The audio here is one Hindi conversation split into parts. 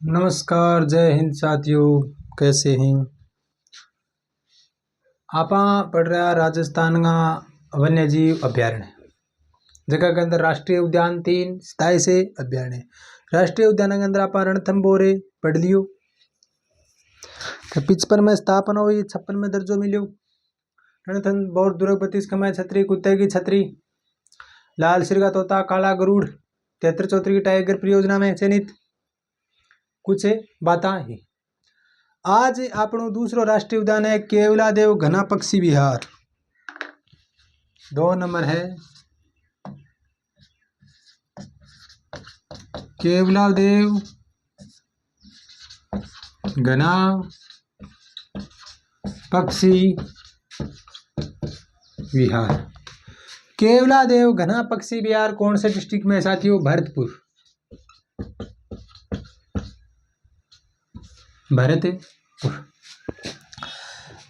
नमस्कार, जय हिंद साथियों। कैसे हैं आप? पढ़ रहा राजस्थान का वन्य जीव अभ्यारण्य जगह के अंदर राष्ट्रीय उद्यान 3 27 से अभ्यारण्य राष्ट्रीय उद्यान के अंदर आप रणथंभौर पढ़ लियो। तो 55 में स्थापना हुई, 56 में दर्जो मिलियो। रणथंभौर दुर्ग खमय छतरी, कुत्ते की छतरी, लाल सिर का तोता, काला गरुड़, 73 चौधरी की टाइगर परियोजना में चयनित कुछ बातें ही। आज आपनो दूसरो राष्ट्रीय उद्यान है केवलादेव घना पक्षी विहार। 2 नंबर है केवलादेव घना पक्षी विहार। केवलादेव घना पक्षी विहार कौन से डिस्ट्रिक्ट में है साथियों? भरतपुर।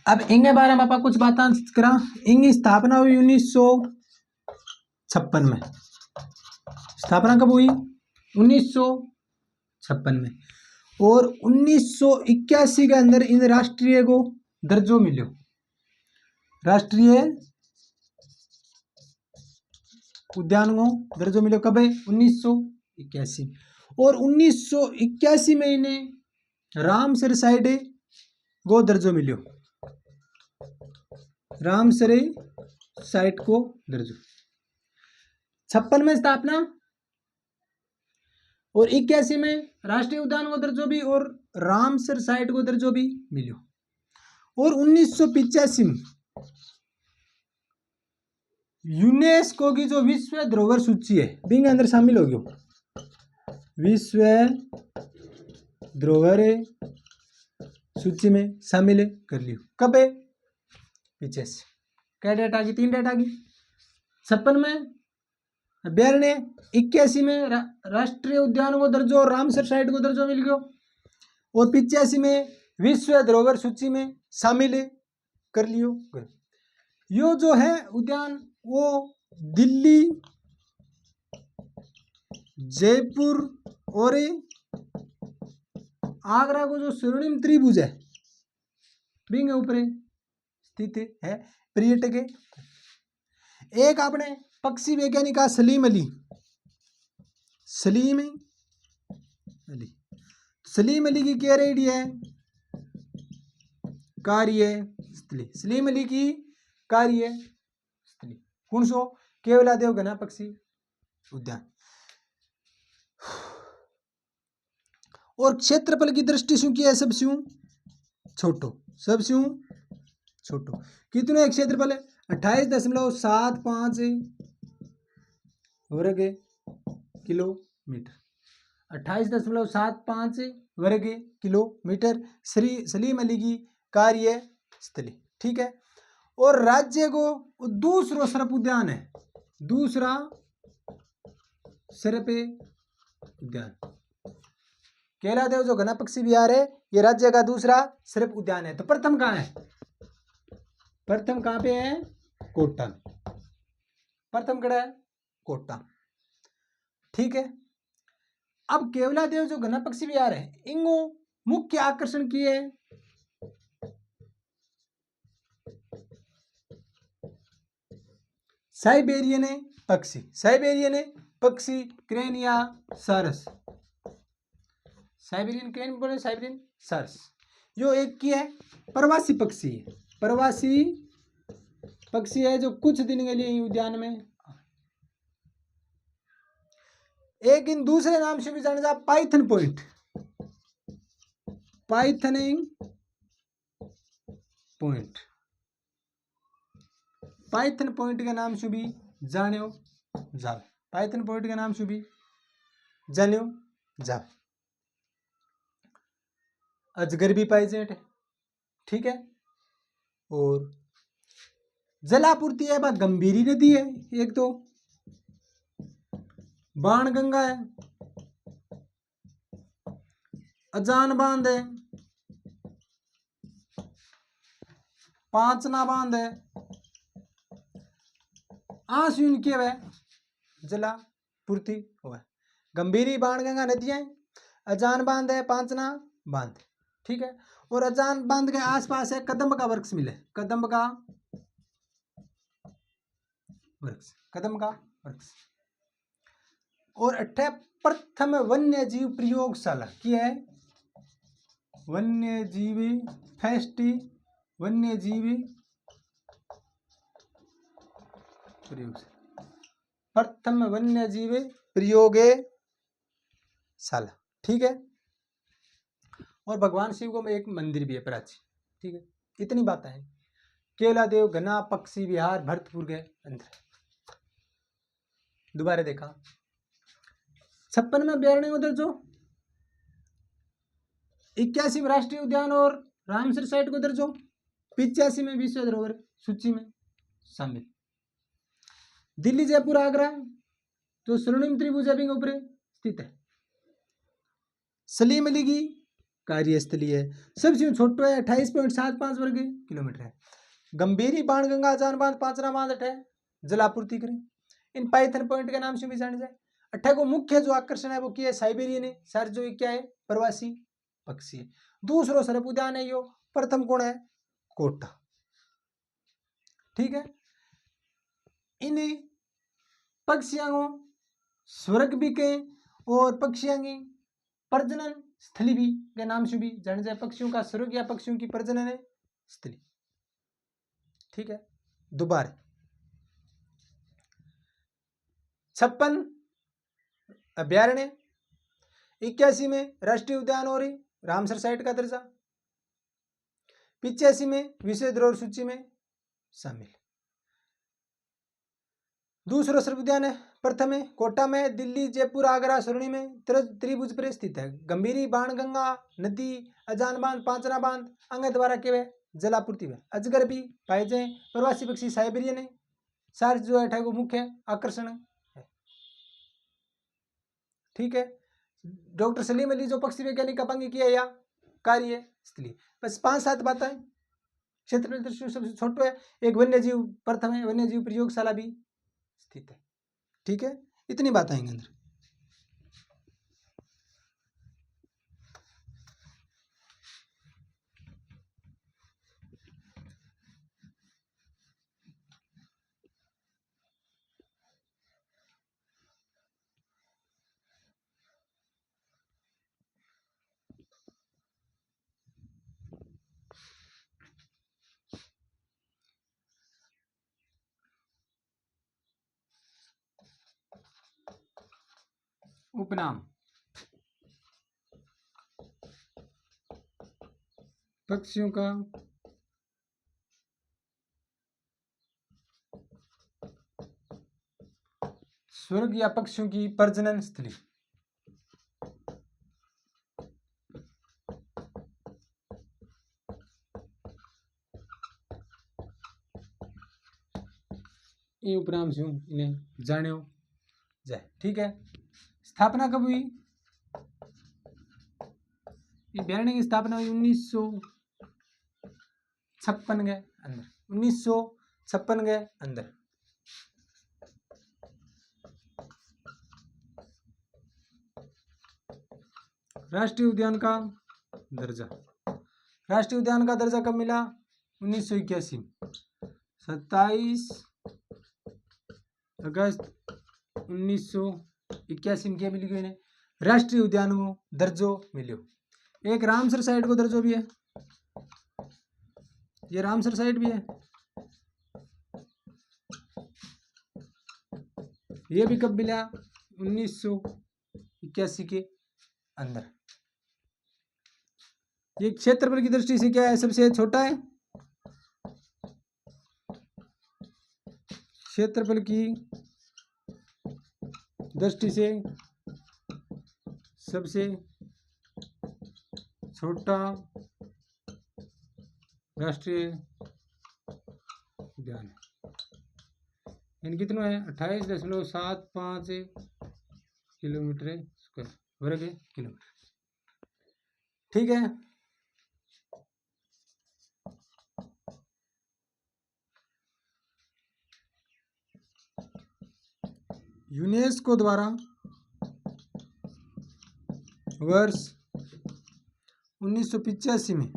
अब इंगे बारे में आप कुछ बातें करा। इंगी स्थापना हुई 1956 में। स्थापना कब हुई? 1956 में। और 1981 के अंदर इन राष्ट्रीय को दर्जो मिलो। राष्ट्रीय उद्यान को दर्जो मिलो कब है? 1981। और 1981 में इन्हें रामसर साइड को दर्जो मिलो। रामसर साइट को दर्जो। 56 में स्थापना और 81 में राष्ट्रीय उद्यान को दर्जो भी और रामसर साइट को दर्जो भी मिलो। और 1985 में यूनेस्को की जो विश्व धरोहर सूची है बिंग अंदर शामिल हो गयो। विश्व धरोहर सूची में शामिल कर लियो। कब है? 85। क्या डेट आ गई? 3 डेट आ गई। 56 में अभ्यारण्य, 81 में राष्ट्रीय उद्यान को दर्जो और रामसर साइट को दर्जो मिल गयो। और 85 में विश्व धरोहर सूची में शामिल कर लियो। यो जो है उद्यान वो दिल्ली, जयपुर और आगरा को जो स्वर्णिम त्रिभुज है बिंग ऊपर स्थित है। पर्यटक एक आपने पक्षी वैज्ञानिक सलीम अली। सलीम अली की क्या रेडी है? कार्यस्थली। सलीम अली की कार्यस्थली कौन सो? केवलादेव घना पक्षी उद्यान। और क्षेत्रफल की दृष्टि से क्या है? सबसे छोटो। कितने एक क्षेत्रफल है? 28.75 वर्ग किलोमीटर। 28.75 वर्ग किलोमीटर सलीम अली की कार्यस्थली। ठीक है। और राज्य को दूसरा सर्प उद्यान है। दूसरा सर्प उद्यान केवलादेव जो घना पक्षी विहार है ये राज्य का दूसरा सर्प उद्यान है। तो प्रथम कहाँ है? प्रथम कहाँ पे है? कोटा। प्रथम कड़ा है? कोटा। ठीक है। अब केवलादेव जो घना पक्षी विहार है इनको मुख्य आकर्षण की है साइबेरियन पक्षी क्रेनिया सारस। साइबेरियन क्रेन बोले, साइबेरियन सारस। जो एक की है प्रवासी पक्षी है। प्रवासी पक्षी है जो कुछ दिन के लिए उद्यान में। एक इन दूसरे नाम से भी जाना जाता पाइथन पॉइंट। पाइथनिंग पॉइंट। पाइथन पॉइंट के नाम से भी जानो जावे। पाइथन पॉइंट के नाम से भी जानो जावे। अजगर भी पाई जाते। ठीक है। और जलापूर्ति है बात गंभीरी नदी है एक। तो बाण गंगा है, अजान बांध है, पांचना बांध है, आंसू के वह जलापूर्ति हुआ। गंभीरी बाण गंगा नदियां अजान बांध है, पांचना बांध, ठीक है। और अजान बांध के आसपास है कदम्ब का वृक्ष मिले, कदम्ब का वृक्ष, कदम्ब का वृक्ष। और अठे प्रथम वन्य जीव प्रयोगशाला की है, वन्य जीवी फेस्टी, वन्य जीवी प्रयोगशाला, प्रथम वन्य जीवी प्रयोगशाला, ठीक है। और भगवान शिव को एक मंदिर भी है प्राचीन, ठीक है। इतनी बातें हैं। केवलादेव घना पक्षी विहार भरतपुर के अंदर। दोबारा देखा 56 में अभ्यारण्य उधर जो 81 में राष्ट्रीय उद्यान और रामसर साइट को दर्जो, 85 में विश्व धरोहर सूची में शामिल। दिल्ली जयपुर आगरा तो स्वर्णिम त्रिभुज अभिंग ऊपर स्थित है। सलीम अली की कार्यस्थली है। सबसे छोटो है 28.75 वर्ग किलोमीटर है। गंभीरी बाणगंगा अजान बांध पांचना बांध अठे जलापूर्ति करें। इन पाइथन पॉइंट के नाम से भी जाने जाए। अठे को मुख्य जो आकर्षण है वो क्या है, साइबेरियन है। सर जो क्या है, प्रवासी पक्षी है। दूसरो सर्प उद्यान है यो। प्रथम कौन है, कोटा, ठीक है। इन पक्षियों को स्वर्ग भी कहें और पक्षियों की प्रजनन स्थली भी के नाम से भी जाने जाए। पक्षियों का स्वर्ग या पक्षियों की प्रजनन स्थली, ठीक है। दोबारा 56 अभ्यारण्य, 81 में राष्ट्रीय उद्यान और रामसर साइट का दर्जा, 85 में विश्व धरोहर सूची में शामिल। दूसरा सर्प उद्यान है, प्रथम है कोटा में, दिल्ली जयपुर आगरा स्वर्णिम में त्रिभुज पर स्थित है। गंभीरी बाणगंगा नदी अजान बांध पांचना बांध अंग द्वारा के जलापूर्ति में। अजगर भी पाए जाए। प्रवासी पक्षी साइबेरियन है। सार्स जो है वो मुख्य आकर्षण है, ठीक है। डॉक्टर सलीम अली जो पक्षी वैज्ञानिक का पंग किया या कार्य स्थली। बस 5-7 बातें। क्षेत्र दृष्टि सबसे छोटो है। एक वन्य जीव प्रथम है, वन्य जीव प्रयोगशाला भी स्थित है, ठीक है। इतनी बात आएंगे अंदर। उपनाम पक्षियों का स्वर्ग या पक्षियों की प्रजनन स्थली। ये उपनाम से इन्हें जानो जाए, ठीक है। स्थापना कब हुई, अभ्यारण्य की स्थापना हुई 1956 के अंदर, 1956 के अंदर। राष्ट्रीय उद्यान का दर्जा, राष्ट्रीय उद्यान का दर्जा कब मिला, 1981 में। 27 अगस्त 1981 में क्या मिली गई ने राष्ट्रीय उद्यान को दर्जो मिलो। एक रामसर साइट को दर्जो भी है, ये रामसर साइट भी है, ये भी कब मिला, 1981 के अंदर। ये क्षेत्रफल की दृष्टि से क्या है, सबसे छोटा है। क्षेत्रफल की दृष्टि से सबसे छोटा राष्ट्रीय उद्यान है। इन कितना है, 28.75 किलोमीटर स्क्वायर वर्ग किलोमीटर, ठीक है। यूनेस्को द्वारा वर्ष 1985 में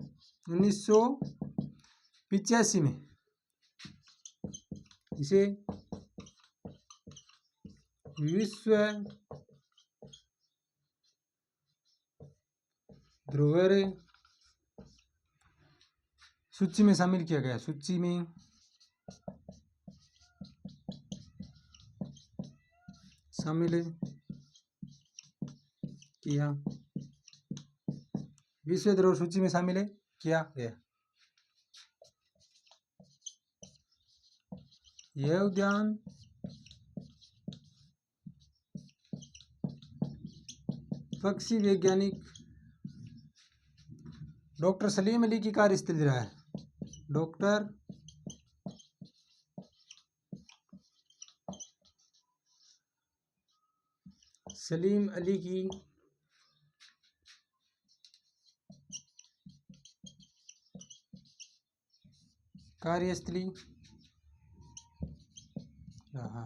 1985 में इसे विश्व धरोहर सूची में शामिल किया गया। सूची में शामिल किया, विश्व धरोहर सूची में शामिल किया गया। यह उद्यान पक्षी वैज्ञानिक डॉक्टर सलीम अली की कार्यस्थली रहा है। डॉक्टर सलीम अली की कार्यस्थली रहा।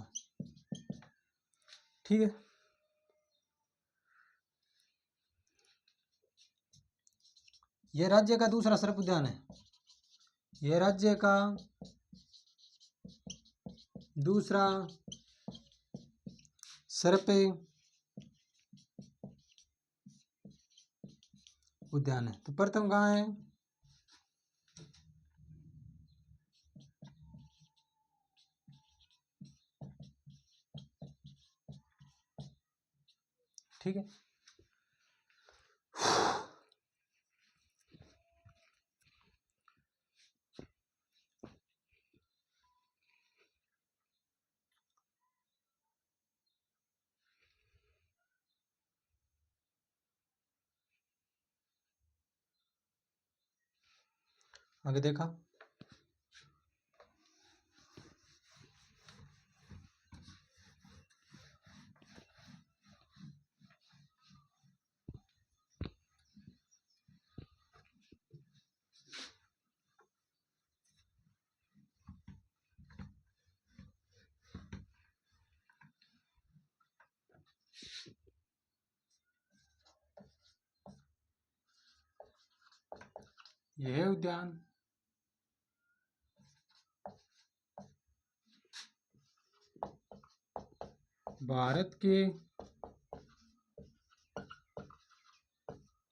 ठीक है, यह राज्य का दूसरा सर्प उद्यान है। यह राज्य का दूसरा सर्प उद्यान है। तो प्रथम कहाँ है? ठीक है, आगे देखा। यह उद्यान भारत के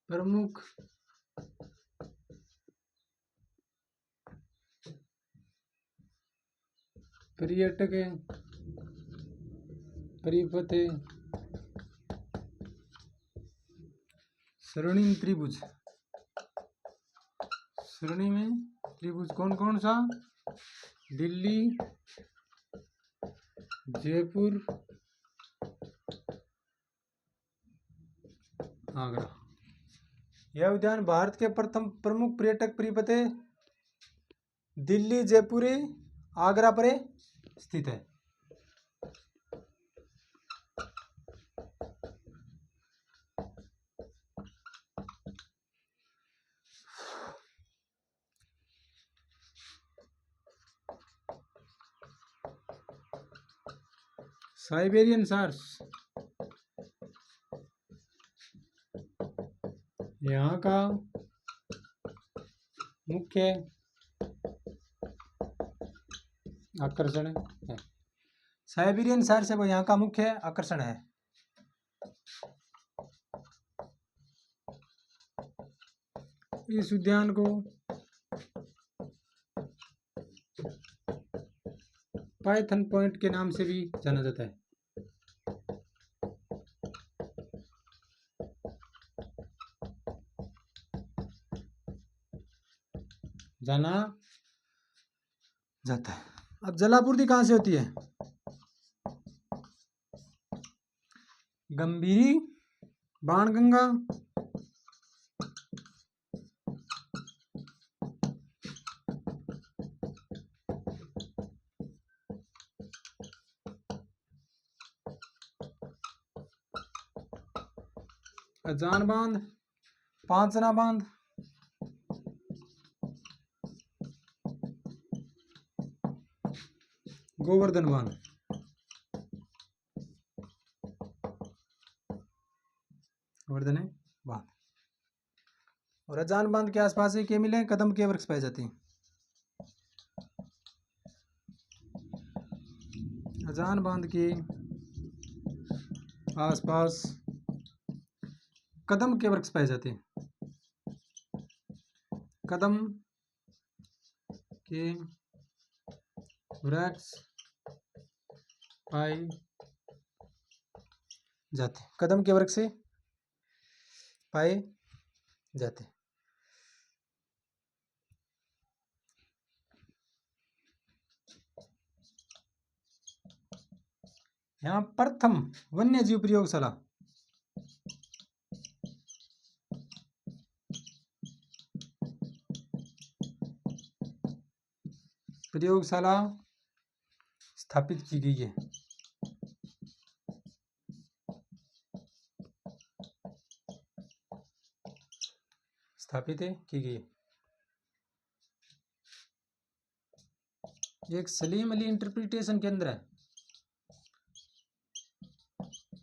प्रमुख पर्यटक परिपथ स्वर्णिम त्रिभुज, स्वर्णिम त्रिभुज कौन कौन सा? दिल्ली, जयपुर, आगरा। यह उद्यान भारत के प्रथम प्रमुख पर्यटक परिपथ दिल्ली, जयपुर, आगरा पर स्थित है। साइबेरियन सार्स यहाँ का मुख्य आकर्षण है। साइबेरियन सार्स है वो यहाँ का मुख्य आकर्षण है। इस उद्यान को पाइथन पॉइंट के नाम से भी जाना जाता है। जाना जाता है। अब जलापूर्ति कहाँ से होती है? गंभीरी, बाणगंगा, अजान बांध, पांचना बांध, गोवर्धन बांध। गोवर्धन है। बांध। और अजान बांध के आसपास के मिले कदम के वृक्ष पाए जाते हैं। अजान बांध के आसपास कदम के वृक्ष पाए जाते हैं। कदम के वृक्ष पाए जाते। कदम के वृक्ष से पाए जाते। यहाँ प्रथम वन्य जीव प्रयोगशाला, प्रयोगशाला स्थापित की गई है। स्थापित की गई है। एक सलीम अली इंटरप्रिटेशन केंद्र है।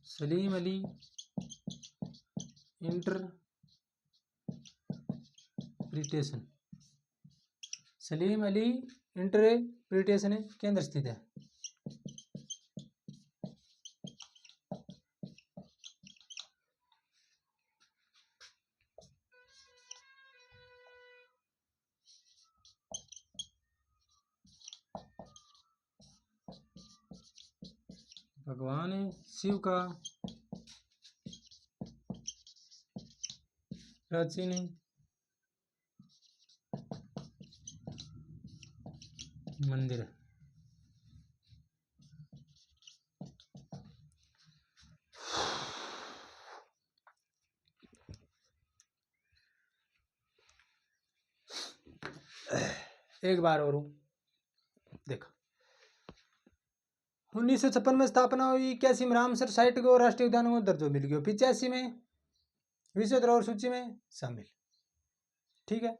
सलीम अली इंटरप्रिटेशन, सलीम अली इंटरप्रिटेशन केंद्र स्थित है। भगवान शिव का प्राचीन मंदिर है। एक बार और देखा 1956 में स्थापना हुई। 81 में रामसर साइट को राष्ट्रीय उद्यान को दर्जा मिल गया। 85 में विश्व धरोहर सूची में शामिल। ठीक है।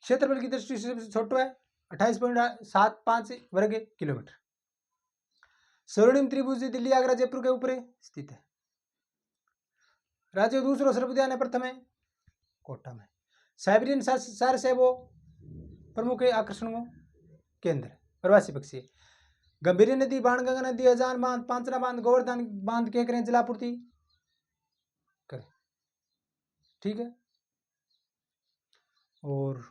क्षेत्रफल की दृष्टि से सबसे छोटा है, 28.75 वर्ग किलोमीटर। स्वर्णिम त्रिभुज दिल्ली आगरा जयपुर के ऊपर स्थित है। राज्य दूसरा सर्व उद्यान है, प्रथम है कोटा में। साइबेरियन सार से वो प्रमुख आकर्षणों केंद्र, प्रवासी पक्षी। गंभीरी नदी, बाणगंगा नदी, अजान बांध, पांचरा बांध, गोवर्धन बांध के करें जलापूर्ति करें। ठीक है। और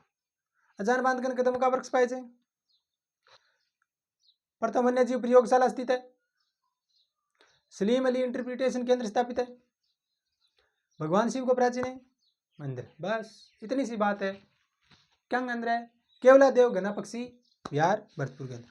अजान बांध के कदम का वृक्ष पाए जाए। प्रथम वन्य जीव प्रयोगशाला स्थित है। सलीम अली इंटरप्रिटेशन केंद्र स्थापित है। भगवान शिव को प्राचीन है मंदिर। बस इतनी सी बात है। क्या केंद्र है? केवला देव घना पक्षी विहार भरतपुर केंद्र।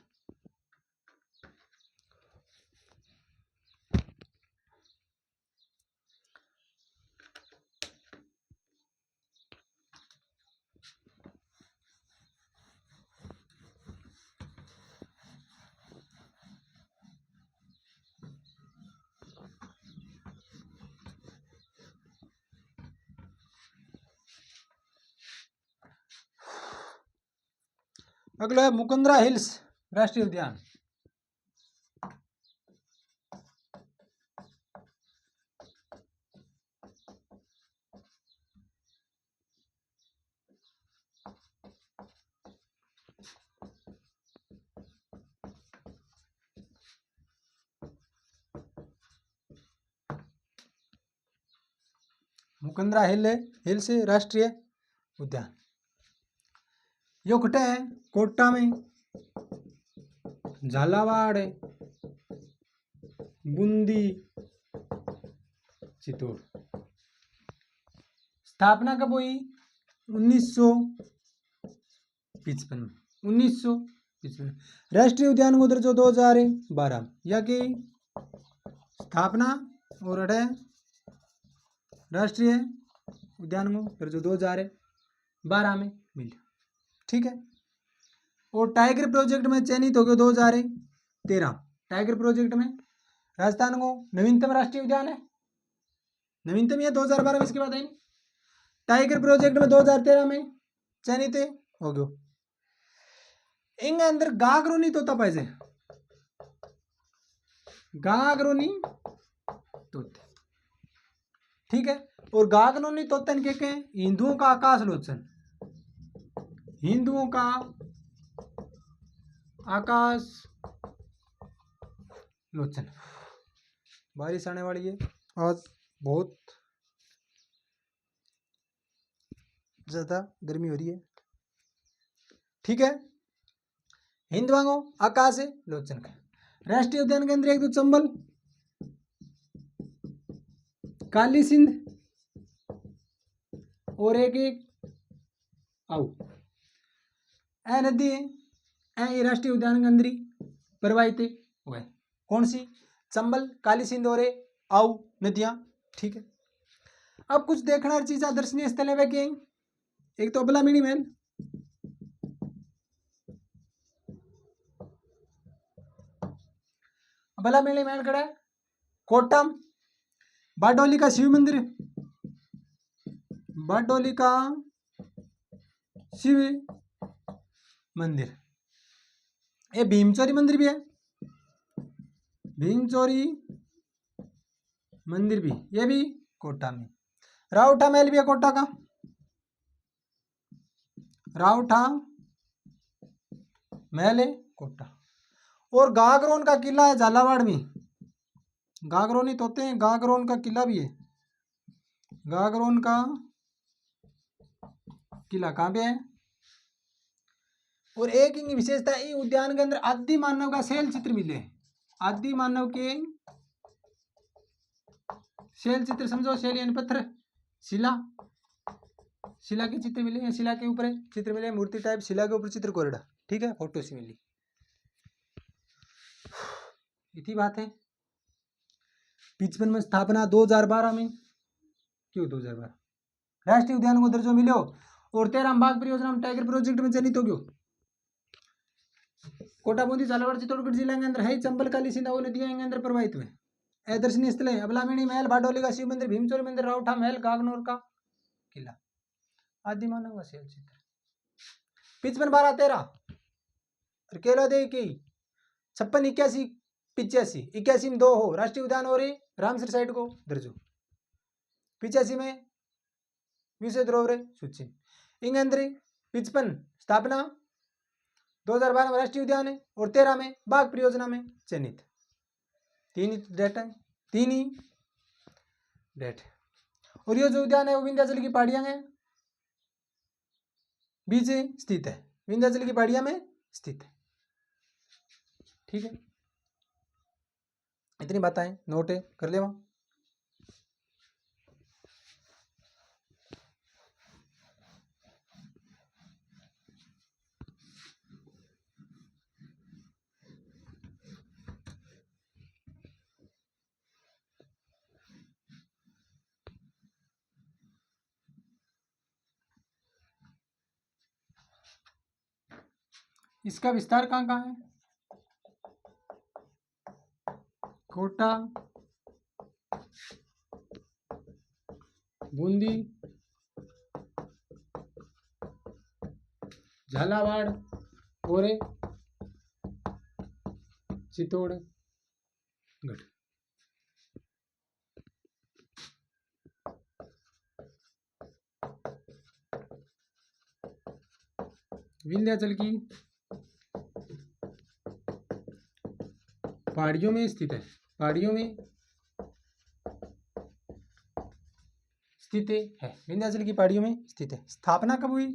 अगला है मुकुंदरा हिल्स राष्ट्रीय उद्यान। मुकुंदरा हिल्स राष्ट्रीय उद्यान यो खटे है कोटा में, झालावाड़, बूंदी, चित्तौड़। स्थापना कब हुई? 1955। राष्ट्रीय उद्यान को दर्जा 2012। या कि स्थापना और राष्ट्रीय उद्यान को दर्जा 2012 में मिला। ठीक है। और टाइगर प्रोजेक्ट में चयनित हो गया 2013। टाइगर प्रोजेक्ट में राजस्थान को नवीनतम राष्ट्रीय उद्यान है। नवीनतम ये 2012 में, इसके बाद है। टाइगर प्रोजेक्ट में 2013 में चयनित हो गयो। इंग अंदर गागरोनी तोता पाए जाए। गागरोनी तोते। ठीक है। और गागनोनी तोतन के हिंदुओं का आकाश लोचन, हिंदुओं का आकाश लोचन। बारिश आने वाली है, आज बहुत ज्यादा गर्मी हो रही है, ठीक है। हिंदवांगो आकाश है लोचन का। राष्ट्रीय उद्यान के अंदर एक तो चंबल, काली सिंध और एक आऊ ए नदी है, ए राष्ट्रीय उद्यान के अंदर ही प्रवाहित हुआ है। कौन सी? चंबल, काली सिंध और आऊ नदियां, ठीक है। अब कुछ देखना चीज दर्शनीय स्थल है वे, एक तो अबलामिनी महल, अबलामिनी महल खड़ा है। कोटम, बारडोली का शिव मंदिर, बारडोली का शिव मंदिर। ये भीमचोरी मंदिर भी है, भीमचोरी मंदिर भी, ये भी कोटा में। राउठा महल भी है कोटा का, राउठा महल है कोटा। और गागरोन का किला है झालावाड़ में, गागरोनी तोते हैं, गागरोन का किला भी है। गागरोन का किला कहाँ पे है? और एक इनकी विशेषता, इस उद्यान के अंदर आदि मानव का शैल चित्र मिले, आदि मानव के शैल चित्र, समझो शैल यानी पत्थर, शिला, शिला के चित्र मिले, शिला के ऊपर चित्र मिले, मूर्ति टाइप, शिला के ऊपर चित्र कोरडा, ठीक है, फोटो से मिली। इतनी बात है। 55 में स्थापना 2012 में, क्यों 2012? राष्ट्रीय उद्यान को दर्जा मिलो और 13 बाघ परियोजना में टाइगर प्रोजेक्ट में चयनित हो गयो। कोटा, बूंदी, झालावाड़, चित्तौड़गढ़ जिला के अंदर है। चंबल, काली सिंध नदियां के अंदर प्रवाहित हुए। दर्शनीय स्थल है अबलामिनी महल, बारडोली का शिव मंदिर, भीमचोरी मंदिर, राउठा महल, गागनोर का किला, आदि मानव का शैल चित्र। 55 12 13 केला दे की 56 81 85 81 में 2 हो राष्ट्रीय उद्यान और रामसर साइड को दर्जो। 85 में विश्व धरोहर सूची इंग अंदर 55 स्थापना, 2012 में राष्ट्रीय उद्यान है और 13 में बाघ परियोजना में चयनित। 3 ही डेट है, 3 ही डेट। और ये जो उद्यान है वो विंध्याचल की पहाड़ियां में बीच स्थित है, विंध्याचल की पहाड़ियां में स्थित है, ठीक है। इतनी बातें नोट कर ले वहां। इसका विस्तार कहाँ कहाँ है? कोटा, बूंदी, झालावाड़ और चित्तौड़गढ़। विंध्याचल की पहाड़ियों में स्थित है, पहाड़ियों में स्थित है, विंध्याचल की पहाड़ियों में स्थित है। स्थापना कब हुई?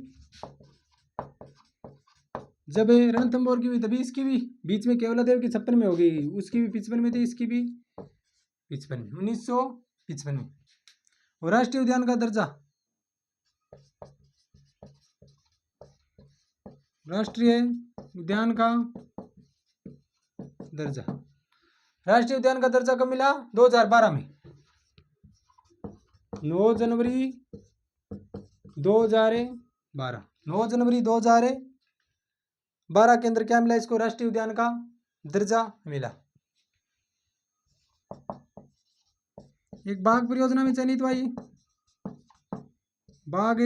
जब रणथंभौर की हुई तभी इसकी भी, बीच में केवलादेव की 56 में हो गई, उसकी भी 55 में थी, इसकी भी 55 में, 1955 में। और राष्ट्रीय उद्यान का दर्जा, राष्ट्रीय उद्यान का दर्जा, राष्ट्रीय उद्यान का दर्जा कब मिला? 2012 में, 9 जनवरी 2012, 9 जनवरी 2012 के अंदर क्या मिला इसको? राष्ट्रीय उद्यान का दर्जा मिला। एक बाघ परियोजना में चयनित हुआ, ये बाघ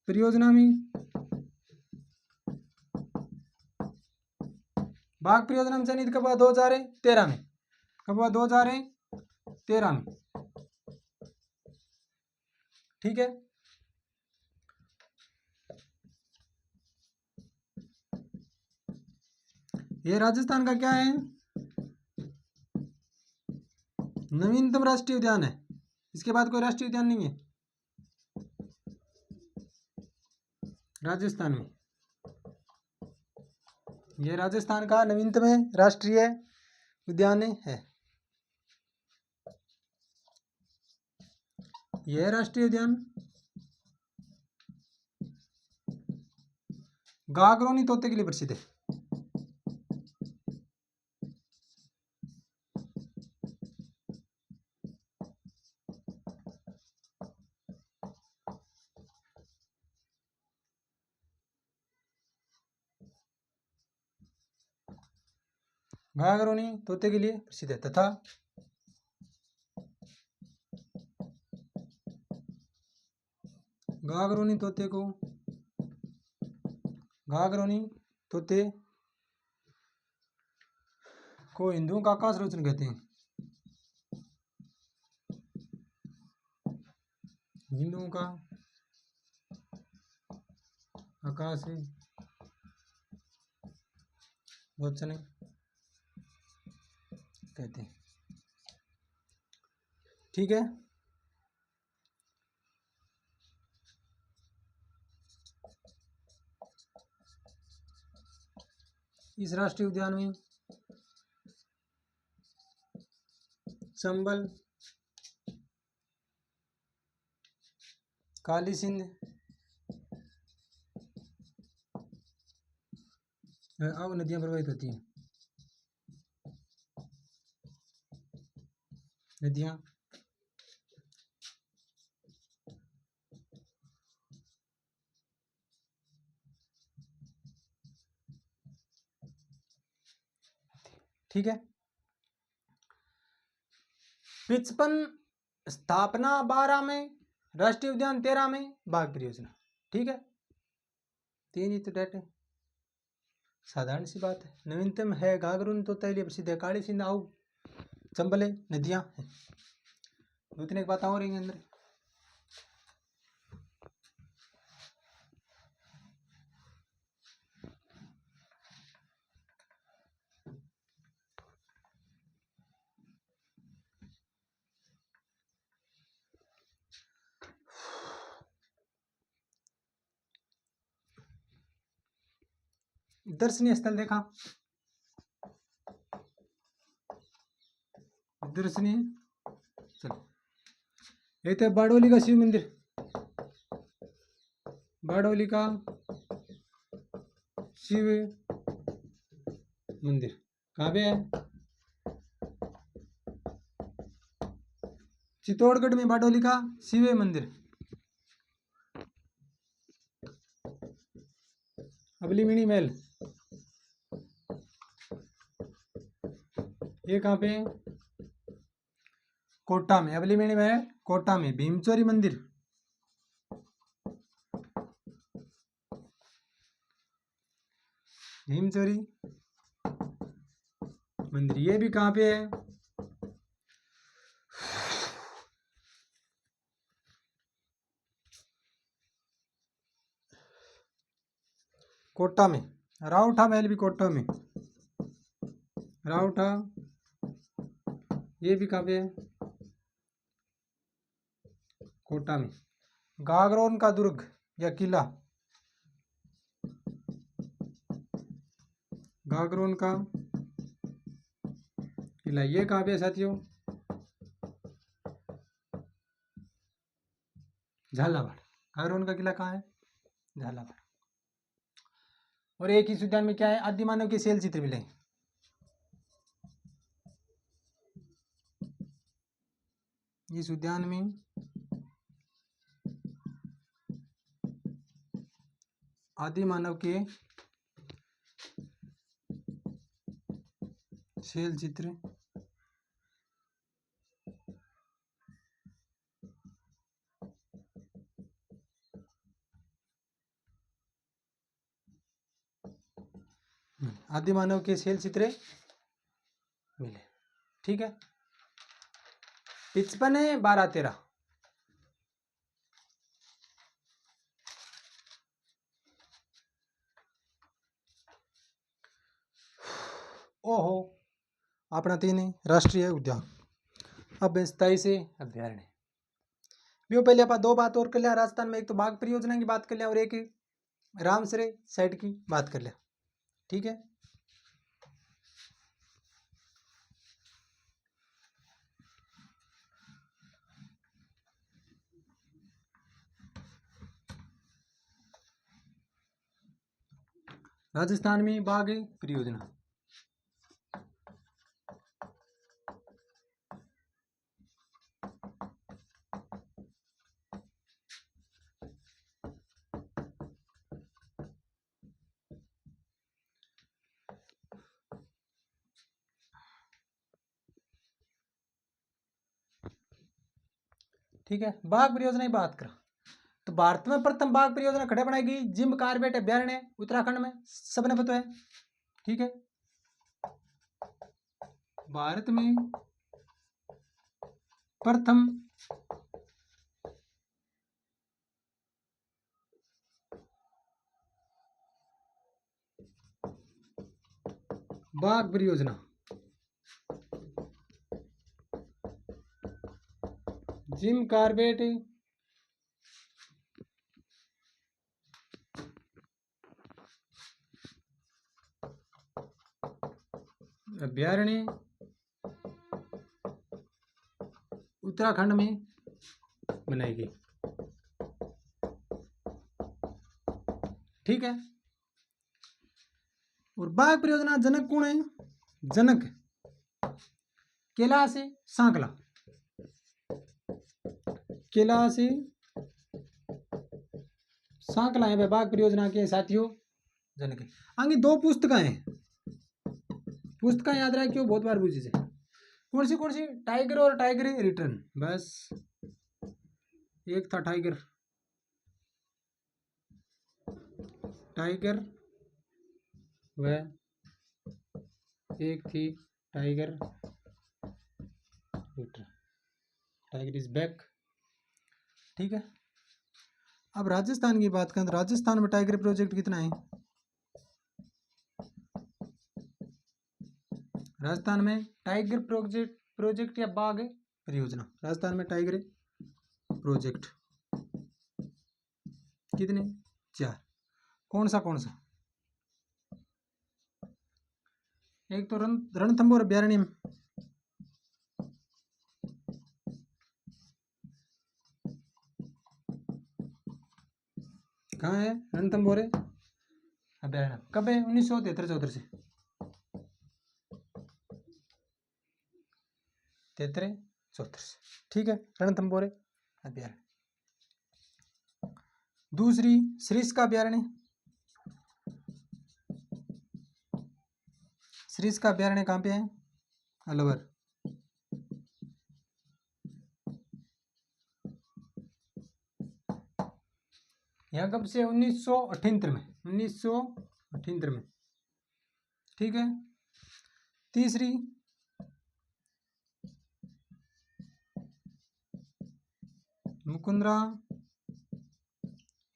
परियोजना में, बाघ परियोजना में चयनित कब हुआ? 2013 में। कब हुआ? 2013 में। ठीक है। ये राजस्थान का क्या है, नवीनतम राष्ट्रीय उद्यान है। इसके बाद कोई राष्ट्रीय उद्यान नहीं है राजस्थान में। ये राजस्थान का नवीनतम राष्ट्रीय उद्यान है। यह राष्ट्रीय उद्यान गागरोनी तोते के लिए प्रसिद्ध है। गागरोनी तोते के लिए प्रसिद्ध है तथा गागरोनी तोते को हिंदुओं का आकाश रोचन कहते हैं। हिंदुओं का आकाश रोचन कहते हैं। ठीक है। इस राष्ट्रीय उद्यान में चंबल, काली सिंध अब नदियां प्रवाहित होती हैं। नदियां ठीक है। 55 स्थापना 12 में, राष्ट्रीय उद्यान 13 में, बाघ परियोजना। ठीक है, 3 ही तो डेट है, साधारण सी बात है। नवीनतम है गागरून तोता के लिए प्रसिद्ध है, काली सिंध आऊ चंबले नदियां हैं। दो तीन एक बात और रहेंगे अंदर। दर्शनीय स्थल देखा, दर्शनीय चलो, ये तो बारडोली का शिव मंदिर, बारडोली का शिव मंदिर कहाँ पे है, चित्तौड़गढ़ में बारडोली का शिव मंदिर। अबलीमणि महल ये कहाँ पे, कोटा में। अबलीमणि महल कोटा में। भीमचोरी मंदिर, भीमचोरी मंदिर ये भी कहाँ पे है, कोटा में। राउठा महल भी कोटा में, राउठा ये भी कहाँ पे है, कोटा में। गागरोन का दुर्ग या किला, गागरोन का किला ये कहाँ पे है साथियों, झालावाड़। गागरोन का किला कहाँ है, झालावाड़। और एक इस उद्यान में क्या है, आदिमानव के शैल चित्र मिले। इस उद्यान में आदिमानव के शैल चित्र आदिमानव के शैल चित्र मिले। ठीक है, 55 12 13 ओहो अपना 3 राष्ट्रीय उद्यान। अब 27 अभ्यारण्य। जो पहले आप 2 बात और कर लिया राजस्थान में, एक तो बाघ परियोजना की बात कर लिया और एक रामसरे साइट की बात कर लिया। ठीक है, राजस्थान में बाघ परियोजना। ठीक है, बाघ परियोजना की बात करें तो भारत में प्रथम बाघ परियोजना खड़े बनाई गई जिम कार्बेट अभ्यारण्य उत्तराखंड में, सबने पता है। ठीक है, भारत में प्रथम बाघ परियोजना जिम कार्बेट अभ्यारण्य उत्तराखंड में बनाई गई। ठीक है, और बाघ परियोजना जनक कौन है? जनक कैलाश सांकला, कैलाश सांकला है बाघ परियोजना के साथियों जनक। आगे 2 पुस्तकें हैं, पुस्तकें याद रखियो, बहुत बार पूछी है। कौन सी? टाइगर और टाइगर रिटर्न। बस एक था टाइगर व एक थी tiger return, tiger is back. ठीक है, अब राजस्थान की बात करें तो राजस्थान में टाइगर प्रोजेक्ट कितना है? राजस्थान में टाइगर प्रोजेक्ट या बाघ परियोजना, राजस्थान में टाइगर प्रोजेक्ट कितने? 4। कौन सा? एक तो रणथंभौर अभ्यारण्य, कहाँ है रणथंभौर अभ्यारण्य? कब है? 1973-74 से 73-74 से। ठीक है, रणथंभौर अभ्यारण्य। दूसरी सरिस्का अभ्यारण्य, सरिस्का अभ्यारण्य कहाँ पे है? अलवर। यहाँ कब से? 1978 में, 1978 में। ठीक है, तीसरी मुकुंदरा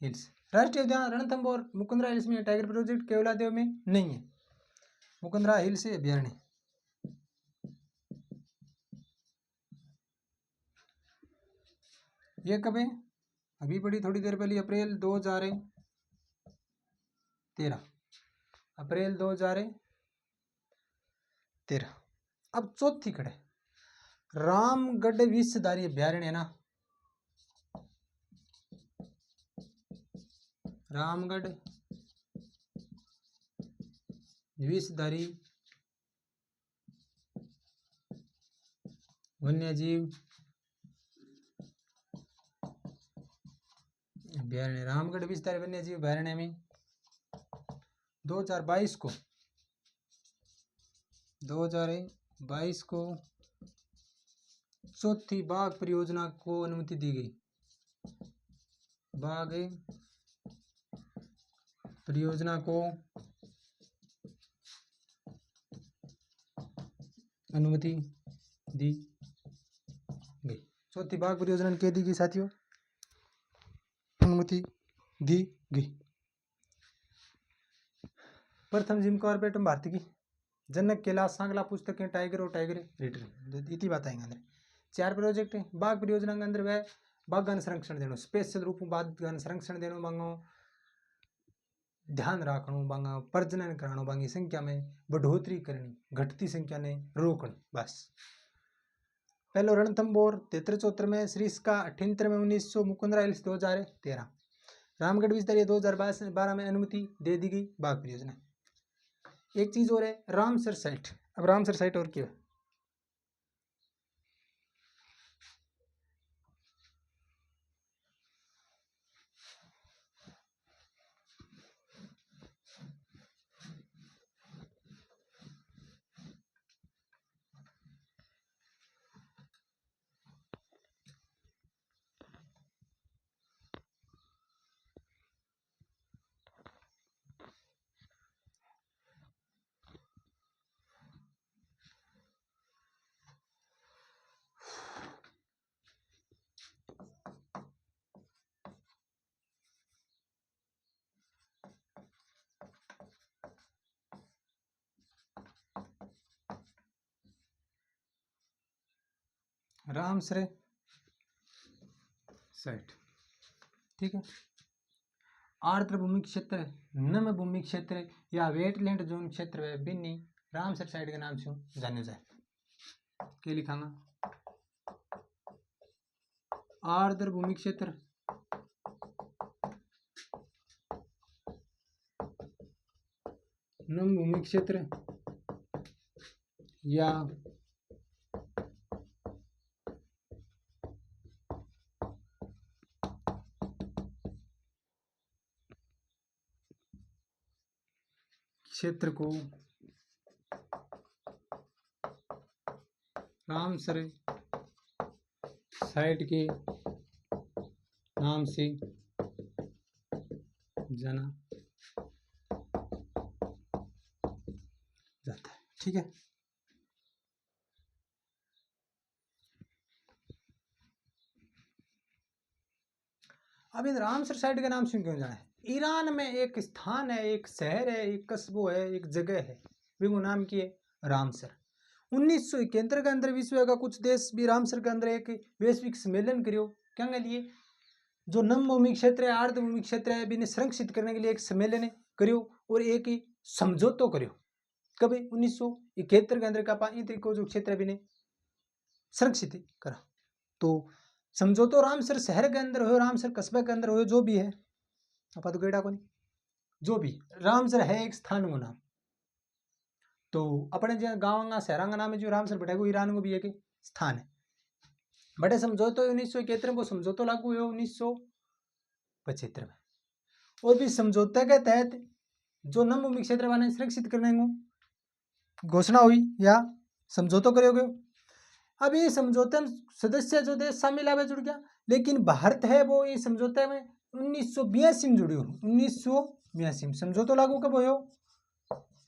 हिल्स। राष्ट्रीय उद्यान रणथंभौर मुकुंदरा हिल्स में, टाइगर प्रोजेक्ट केवलादेव में नहीं है, मुकुंदरा हिल्स अभ्यारण्य। ये कब है? अभी पड़ी थोड़ी देर पहले, अप्रैल 2013, अप्रैल 2013। अब चौथी खड़े रामगढ़ विषधारी अभ्यारण्य है ना, रामगढ़ विषधारी वन्यजीव अभ्यारण्य, रामगढ़ विषधारी वन्यजीव अभ्यारण्य में 2022 को चौथी बाघ परियोजना को अनुमति दी गई। बाघ परियोजना को अनुमति दी गई। चौथी बाघ परियोजना के दी गई साथियों, अनुमति दी गई। प्रथम जिम कॉर्बेट भारत की जनक कैलाश सांगला पुस्तकें टाइगर और टाइगर रिटर्न इति बताएंगे अंदर 4 प्रोजेक्ट है। बाघ परियोजना के अंदर वह बाघान संरक्षण देनो स्पेशल रूप में बाघान संरक्षण देनो बांगो ध्यान रखणो बांगा प्रजनन कराणो बांगी संख्या में बढ़ोतरी करनी घटती संख्या ने रोकनी बस। पहलो रणथंभौर 73-74 में, श्रीस्का 78 में, 1900 मुकुंदरा हिल्स 2013, रामगढ़ विस्तार 2012 में अनुमति दे दी गई बाघ परियोजना। एक चीज और है रामसर साइट। अब रामसर साइट और क्या है? रामसर साइट, ठीक है। आर्द्र भूमि क्षेत्र, नम भूमि क्षेत्र या वेटलैंड जोन क्षेत्र है बिन्नी रामसर साइट के नाम से जाने जाए। क्या लिखांगा? आर्द्र भूमि क्षेत्र, नम भूमि क्षेत्र या क्षेत्र को रामसर साइट के नाम से जाना जाता है, ठीक है। अब इन रामसर साइट के नाम से क्यों जाना है? ईरान में एक स्थान है, एक शहर है, एक कस्बो है, एक जगह है, वो नाम की है रामसर। 1971 के अंदर विश्व का कुछ देश भी रामसर के अंदर एक वैश्विक सम्मेलन करियो क्या के लिए जो नम भूमि क्षेत्र है आर्द्र भूमि क्षेत्र है बिन्हें संरक्षित करने के लिए एक सम्मेलन करियो और एक ही समझौतो करियो। कभी 1971 के अंदर का को जो क्षेत्र है बिन्हें संरक्षित करा। तो समझौतो रामसर शहर के अंदर हो, रामसर कस्बे के अंदर हो, जो भी है अपा तो गेड़ा को नहीं, जो भी रामसर है एक स्थान को नाम। तो अपने जो गाँव का शहर का नाम है जो रामसर बैठा ईरान को भी एक स्थान है। बड़े समझौतो 1971 को समझौतो लागू हुआ 1975 में, और भी समझौते के तहत जो नम भूमि क्षेत्र बने सुरक्षित करने को घोषणा हुई या समझौतो करे गए। अब ये समझौते में सदस्य जो देश शामिल आवे जुड़ गया, लेकिन भारत है वो ये समझौते में 1982 में जुड़ी हो। 1982 में समझौतो लागू कब हो?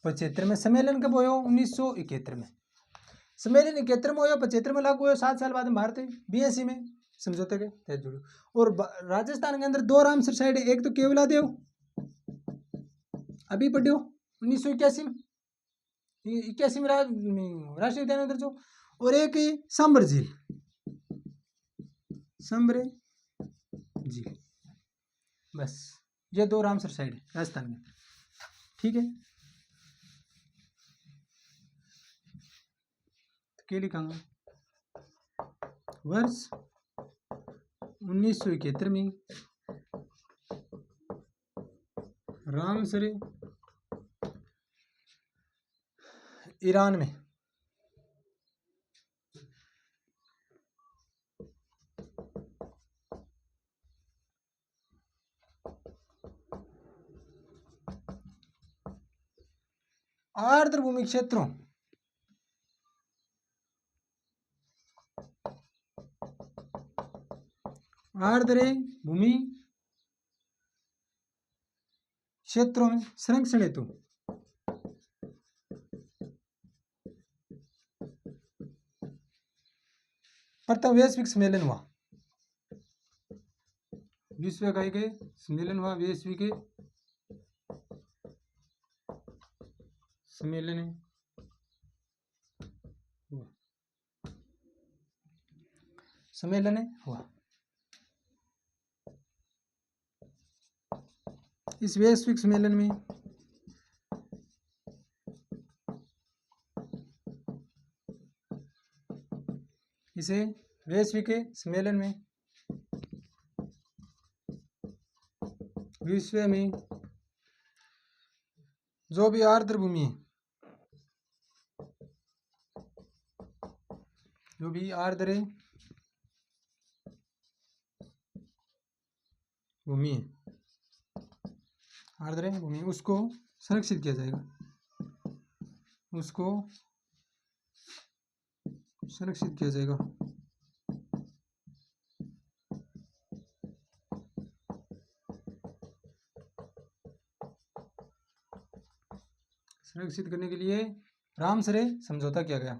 75 में। सम्मेलन कब हो? 1971 में। सम्मेलन 71 में हो, 75 में लागू हो, 7 साल बाद में भारत 82 में समझौते के तहत जुड़े। और राजस्थान के अंदर 2 रामसर साइट है, एक तो केवला देव अभी पढ़ो 1981 में, 81 में राष्ट्रीय उद्यान उधर जो, और एक सांबर झील, सांबर झील, बस ये 2 रामसर साइट है राजस्थान में, ठीक है। तो क्या लिखांगा? वर्ष 1971 में रामसर ईरान में आर्द्र भूमि क्षेत्रों आर्द्र भूमि क्षेत्रों में संरक्षण हेतु प्रथम वैश्विक सम्मेलन हुआ। विश्व का एक सम्मेलन हुआ, वैश्विक सम्मेलन सम्मेलन हुआ। इस वैश्विक सम्मेलन में इसे वैश्विक सम्मेलन में विश्व में जो भी आर्द्र भूमि है, जो भी आर्द्र भूमि है, आर्द्र भूमि, उसको संरक्षित किया जाएगा, उसको संरक्षित किया जाएगा। संरक्षित करने के लिए रामसरे समझौता किया गया।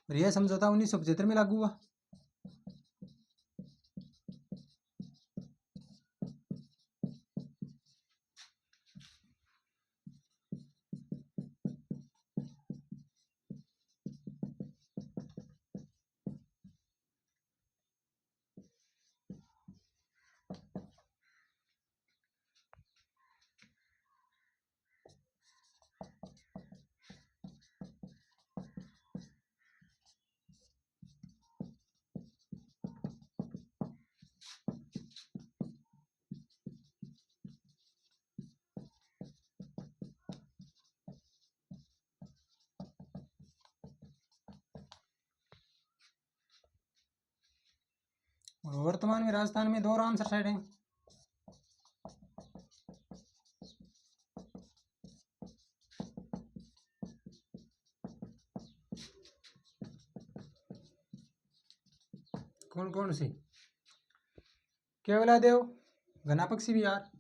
और यह समझौता 1975 में लागू हुआ। और वर्तमान में राजस्थान में 2 रामसर साइट हैं। कौन कौन सी? केवलादेव, घनापक्षी विहार,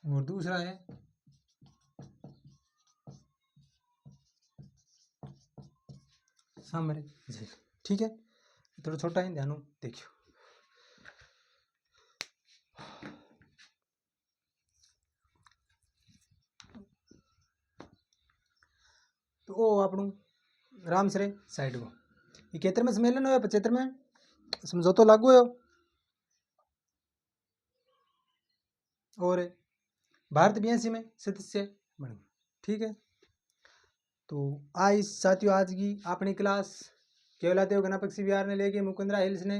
और दूसरा है सामरे झील। ठीक है, थोड़ा छोटा है, ध्यान देखियो। तो वो आपणु रामसरे साइड को 71 में सम्मेलन हुआ, 75 में समझौता लागू है और भारत 82 में सदस्य बन गया। ठीक है, तो आज साथियों आज की अपनी क्लास केवलादेव घनापक्षी विहार ने लेके, मुकुंदरा हिल्स ने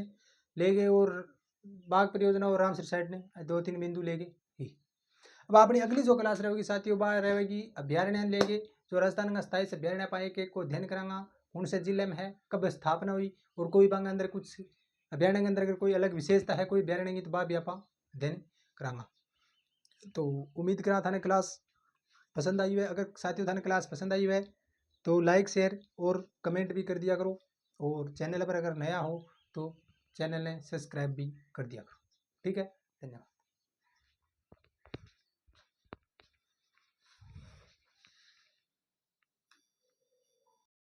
लेके और बाग परियोजना और रामसर साइड ने 2-3 बिंदु लेके ही। अब अपनी अगली जो क्लास रहेगी साथियों बाहर रहेगी अभ्यारण्य लेके, जो राजस्थान का स्थायी अभ्यारण्य पाए के को अध्ययन करांगा, कौन से जिले में है, कब स्थापना हुई, और कोई बांग अंदर कुछ अभ्यारण्य के अंदर अगर कोई अलग विशेषता है कोई अभ्यारण्य की, तो वह भी आप अध्ययन करांगा। तो उम्मीद करा थाने क्लास पसंद आई है। अगर साथियों थाने क्लास पसंद आई है तो लाइक शेयर और कमेंट भी कर दिया करो, और चैनल पर अगर नया हो तो चैनल ने सब्सक्राइब भी कर दिया करो। ठीक है, धन्यवाद।